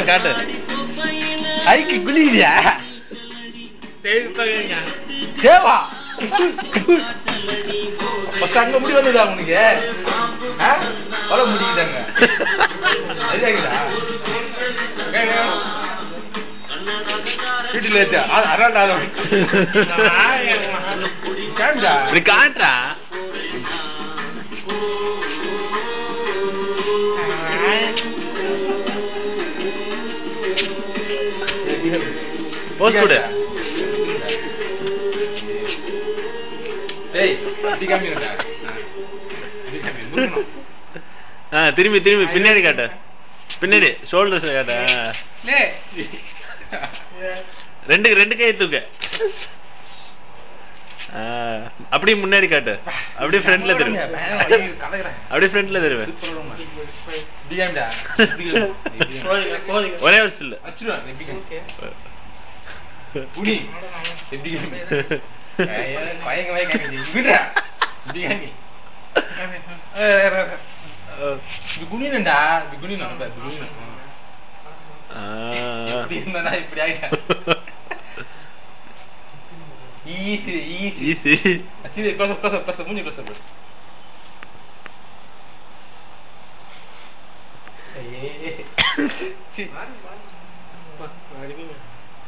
காட்டு ஐக்கு குளியா சேவா அங்க முடி வந்ததா உனக்கு வர முடியுதாங்க வீட்டுல காட்டுறா போஸ்ட் கொடு திரும்பி திரும்பி பின்னாடி காட்ட பின்னாடி ஷோல்டர்ஸ் காட்ட ரெண்டு கை தூக்க அப்படியே முன்னாடி காட்டு அப்படியே ஃப்ரண்ட்ல திரும்ப அப்படியே ஃப்ரண்ட்ல திரும்ப ஒரே ஒரு ஸ்டில்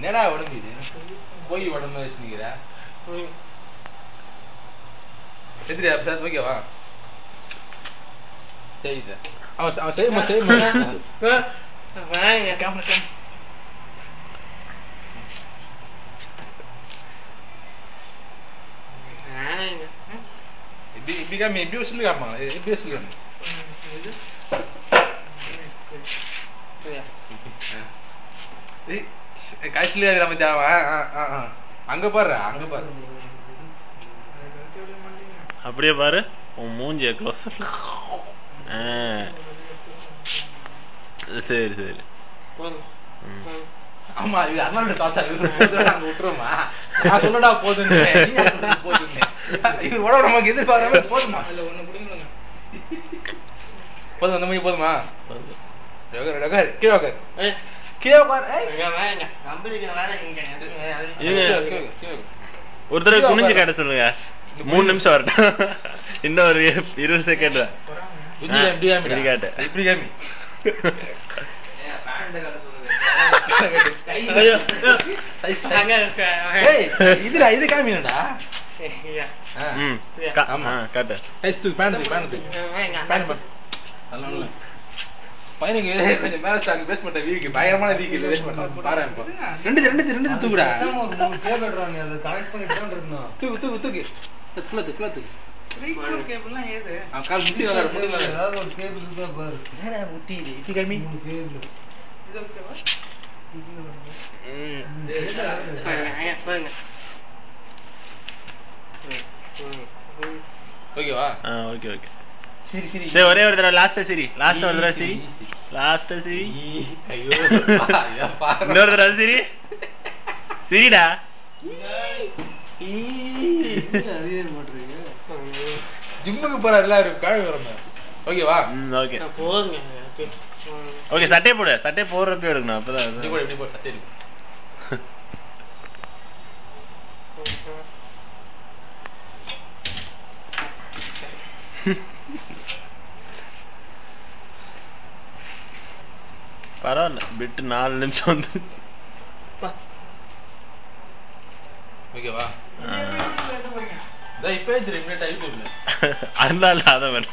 நேரா உடம்பு இது போய் உடம்பு வச்சுக்கிற எதிரியா ஓகேவா சரி சார் அவன் செய்யுமா செய்யுமா இப்படி காமி எப்படி சொல்லி காப்பாங்க எப்படி சொல்லி கடைசியில அங்க பாரு அங்க பாரு அப்படியே பாரு உன் மூஞ்சிய க்ளோஸ் சரி சரி ஆமா இது அண்ணாவோட தாச்சா நாங்க விட்டுறோமா நான் சொல்லடா போதும் இது உடம்பு நமக்கு எதிர்பார்க்காம போதுமா இல்ல ஒண்ணு புடிங்க போதும் அந்த மாதிரி போதுமா ஒரு தடவை குனிஞ்சு காட்ட சொல்லுங்க 3 நிமிஷம் வரட்டும் இன்னும் ஒரு 20 செகண்ட் காட்டு இப்படி காமி இதுடா இது காமிடா காட்டு பையனுக்கு கொஞ்சம் மேல ஸ்டாக் பேஸ் பண்ண வீக் பயங்கரமான வீக் பேஸ் பண்ண பாரு இப்போ ரெண்டு தூக்குடா கேபிள்றாங்க அத கனெக்ட் பண்ணிட்டு தான் இருக்கணும் தூக்கு ஃப்ளத் ரீகோல் கேபிள்லாம் ஏது கால் முட்டி நல்லா இருக்கு ஏதாவது ஒரு கேபிள் இருக்கா பாரு என்னடா முட்டி இது இப்படி கம்மி கேபிள் இது ஓகேவா ஓகேவா ஓகே ஓகே சரி சரி சரி ஒரே ஒரு தடவை லாஸ்ட் ஒரு தடவை சரி ஐயோ இன்னொரு தடவை சரிடா ஜிம்முக்கு போற எல்லாரும் காழி வரணும் ஓகேவா ஓகே போதுங்க ஓகே சட்டை போடுறப்ப எடுக்கணும் அப்பதான் எப்படி போடு சட்டை எடுக்கணும் பரவாயில்ல பிட்டு 4 நிமிஷம் வந்து ஓகேவா இப்ப யூடியூப்ல அர்னால் ராதவன்